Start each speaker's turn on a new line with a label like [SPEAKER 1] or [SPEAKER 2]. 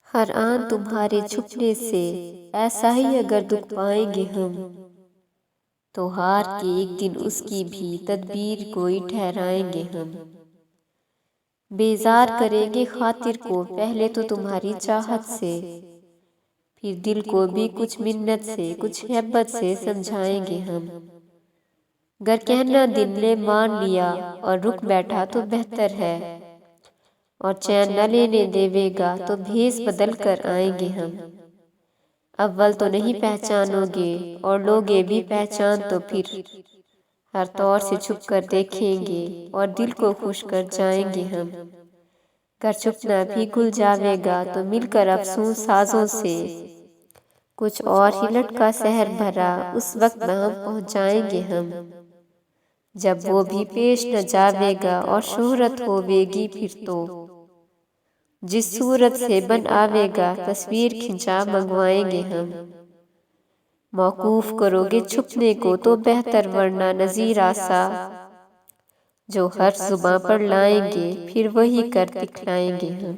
[SPEAKER 1] ہر آن تمہارے چھپنے سے ایسا ہی اگر دکھ پائیں گے ہم، تو ہار کے ایک دن اس کی بھی تدبیر کوئی ٹھہرائیں گے ہم۔ بیزار کریں گے خاطر کو پہلے تو تمہاری چاہت سے، پھر دل کو بھی کچھ منت سے کچھ محبت سے سمجھائیں گے ہم۔ گر کہنا دل نے مان لیا اور رک بیٹھا تو بہتر ہے، اور چین نہ لینے دیوے گا تو بھیس بدل کر آئیں گے ہم۔ اول تو نہیں پہچانو گے اور لوگے بھی پہچان تو پھر ہر طور سے چھپ کر دیکھیں گے اور دل کو خوش کر جائیں گے ہم۔ گر چھپنا بھی گل جاوے گا تو مل کر افسوس سازوں سے، کچھ اور ہی لٹکا سحر بھرا اس وقت نہ ہم پہنچائیں گے ہم۔ جب وہ بھی پیش نہ جاوے گا اور شہرت ہووے گی پھر تو، جس صورت سے بن آوے گا تصویر کھنچا منگوائیں گے ہم۔ موقوف کرو گے چھپنے کو تو بہتر ورنہ نظیر آسا، جو ہر زباں پر لائیں گے پھر وہی کر دکھلائیں گے ہم۔